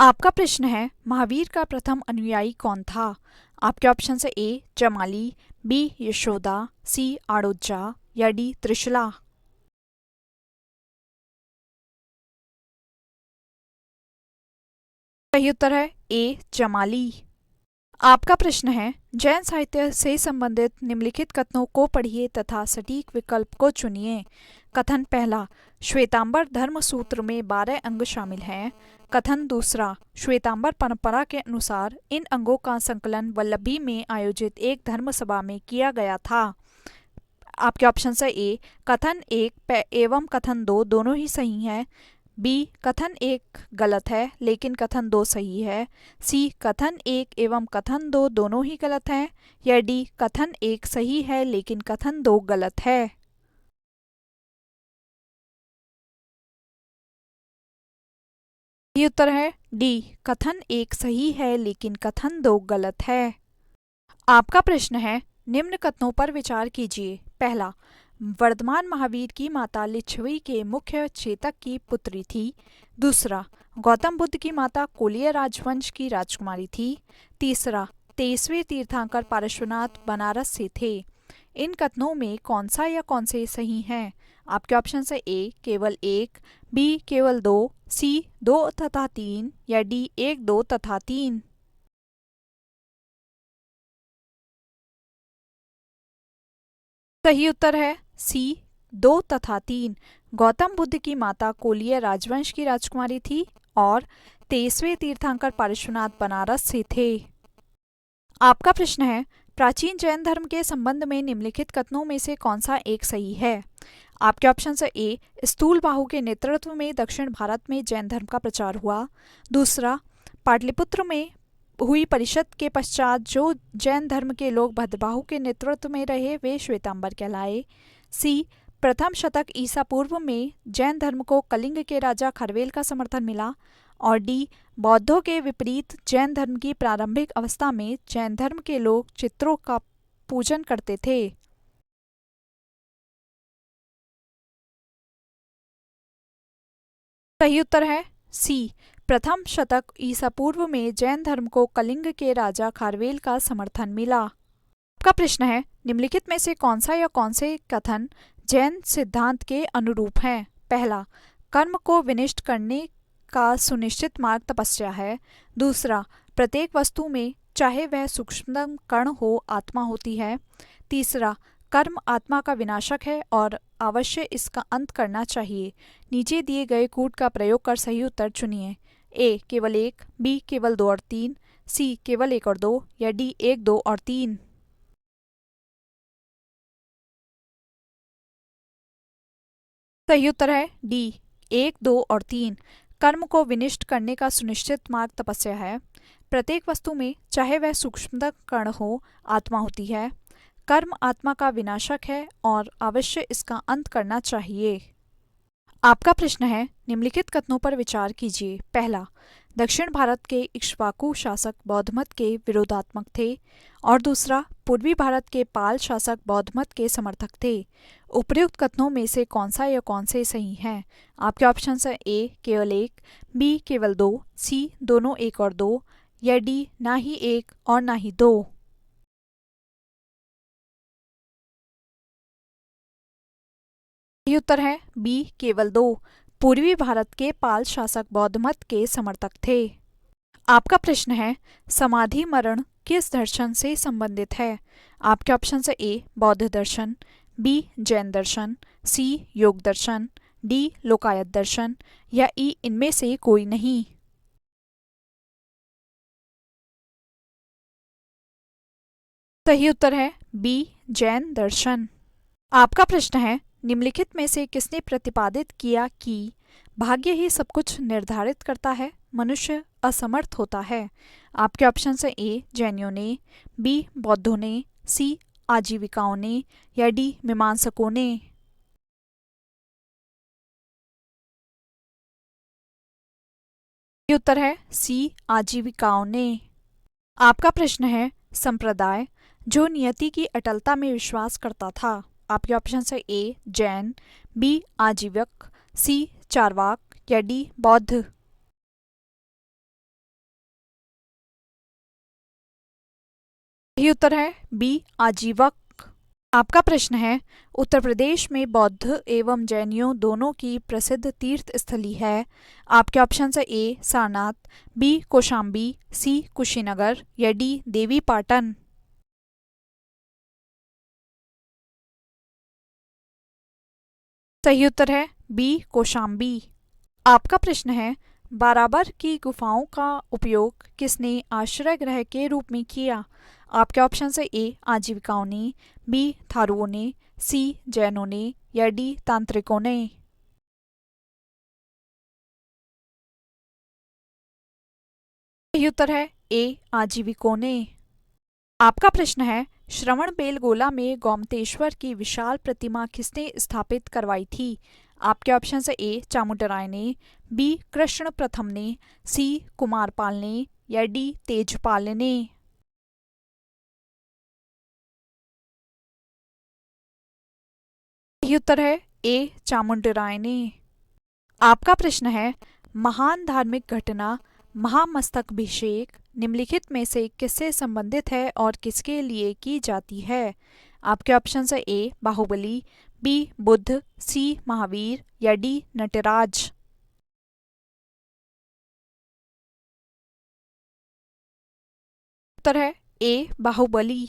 आपका प्रश्न है, महावीर का प्रथम अनुयायी कौन था? आपके ऑप्शन है ए जमाली, बी यशोदा, सी आड़ोजा या डी त्रिशला। सही उत्तर है ए जमाली। आपका प्रश्न है, जैन साहित्य से संबंधित निम्नलिखित कथनों को पढ़िए तथा सटीक विकल्प को चुनिए। कथन पहला, श्वेतांबर धर्म सूत्र में 12 अंग शामिल हैं। कथन दूसरा, श्वेतांबर परंपरा के अनुसार इन अंगों का संकलन वल्लभी में आयोजित एक धर्म सभा में किया गया था। आपके ऑप्शन है ए कथन एक एवं कथन दो दोनों ही सही हैं, बी कथन एक गलत है लेकिन कथन दो सही है, सी कथन एक एवं कथन दो दोनों ही गलत हैं, या डी कथन एक सही है लेकिन कथन दो गलत है। ये उत्तर है डी कथन एक सही है लेकिन कथन दो गलत है। आपका प्रश्न है, निम्न कथनों पर विचार कीजिए। पहला, वर्धमान महावीर की माता लिच्छवी के मुख्य चेतक की पुत्री थी। दूसरा, गौतम बुद्ध की माता कोलिय राजवंश की राजकुमारी थी। तीसरा, 23वें तीर्थंकर पार्श्वनाथ बनारस से थे। इन कथनों में कौन सा या कौन से सही हैं? आपके ऑप्शन है ए केवल एक, बी केवल दो, सी दो तथा तीन, या डी एक दो तथा तीन। सही उत्तर है सी दो तथा तीन। गौतम बुद्ध की माता कोलिय राजवंश की राजकुमारी थी और 23वें तीर्थंकर पार्श्वनाथ बनारस से थे। आपका प्रश्न है, प्राचीन जैन धर्म के संबंध में निम्नलिखित कथनों में से कौन सा एक सही है? आपके ऑप्शन है ए स्थूल बाहु के नेतृत्व में दक्षिण भारत में जैन धर्म का प्रचार हुआ। दूसरा, पाटलिपुत्र में हुई परिषद के पश्चात जो जैन धर्म के लोग भद्रबाहु के नेतृत्व में रहे वे श्वेतांबर कहलाए। सी प्रथम शतक ईसा पूर्व में जैन धर्म को कलिंग के राजा खरवेल का समर्थन मिला। और डी बौद्धों के विपरीत जैन धर्म की प्रारंभिक अवस्था में जैन धर्म के लोग चित्रों का पूजन करते थे। सही उत्तर है सी प्रथम शतक ईसा पूर्व में जैन धर्म को कलिंग के राजा खारवेल का समर्थन मिला। आपका प्रश्न है, निम्नलिखित में से कौन सा या कौन से कथन जैन सिद्धांत के अनुरूप हैं? पहला, कर्म को विनिष्ट करने का सुनिश्चित मार्ग तपस्या है। दूसरा, प्रत्येक वस्तु में चाहे वह सूक्ष्मतम कण हो आत्मा होती है। तीसरा, कर्म आत्मा का विनाशक है और अवश्य इसका अंत करना चाहिए। नीचे दिए गए कूट का प्रयोग कर सही उत्तर चुनिए। ए केवल एक, बी केवल दो और तीन, सी केवल एक और दो, या डी एक दो और तीन। सही उत्तर है डी एक दो और तीन। कर्म को विनिष्ट करने का सुनिश्चित मार्ग तपस्या है। प्रत्येक वस्तु में चाहे वह सूक्ष्मतम कण हो आत्मा होती है। कर्म आत्मा का विनाशक है और अवश्य इसका अंत करना चाहिए। आपका प्रश्न है, निम्नलिखित कथनों पर विचार कीजिए। पहला, दक्षिण भारत के इक्ष्वाकु शासक बौद्ध मत के विरोधात्मक थे। और दूसरा, पूर्वी भारत के पाल शासक बौद्ध मत के समर्थक थे। उपर्युक्त कथनों में से कौन सा या कौन से सही हैं? आपके ऑप्शन है ए केवल एक, बी केवल दो, सी दोनों एक और दो, या डी ना ही एक और ना ही दो। सही उत्तर है बी केवल दो। पूर्वी भारत के पाल शासक बौद्ध मत के समर्थक थे। आपका प्रश्न है, समाधि मरण किस दर्शन से संबंधित है? आपके ऑप्शन है ए बौद्ध दर्शन, बी जैन दर्शन, सी योग दर्शन, डी लोकायत दर्शन, या ई इनमें से कोई नहीं। सही उत्तर है बी जैन दर्शन। आपका प्रश्न है, निम्नलिखित में से किसने प्रतिपादित किया कि भाग्य ही सब कुछ निर्धारित करता है, मनुष्य असमर्थ होता है? आपके ऑप्शन है ए जैनियों ने, बी बौद्धों ने, सी आजीविकाओं ने, या डी मीमांसकों ने। ये उत्तर है सी आजीविकाओं ने। आपका प्रश्न है, संप्रदाय जो नियति की अटलता में विश्वास करता था। आपके ऑप्शन है ए जैन, बी आजीवक, सी चारवाक, या डी बौद्ध। सही उत्तर है बी आजीवक। आपका प्रश्न है, उत्तर प्रदेश में बौद्ध एवं जैनियों दोनों की प्रसिद्ध तीर्थ स्थली है। आपके ऑप्शन है ए सारनाथ, बी कौशाम्बी, सी कुशीनगर या डी देवी पाटन। सही उत्तर है बी कौशाम्बी। आपका प्रश्न है, बाराबर की गुफाओं का उपयोग किसने आश्रय गृह के रूप में किया। आपके ऑप्शन है ए आजीविकाओं ने, बी थारुओं ने, सी जैनों ने या डी तांत्रिकों ने। सही उत्तर है ए आजीविकों ने। आपका प्रश्न है, श्रवण बेलगोला में गोमतेश्वर की विशाल प्रतिमा किसने स्थापित करवाई थी। आपके ऑप्शन है ए चामुंडराय ने, बी कृष्ण प्रथम ने, सी कुमारपाल ने या डी तेजपाल ने। सही उत्तर है ए चामुंडराय ने। आपका प्रश्न है, महान धार्मिक घटना महामस्तकाभिषेक निम्नलिखित में से किससे संबंधित है और किसके लिए की जाती है। आपके ऑप्शन है ए बाहुबली, बी बुद्ध, सी महावीर या डी नटराज। उत्तर है ए बाहुबली।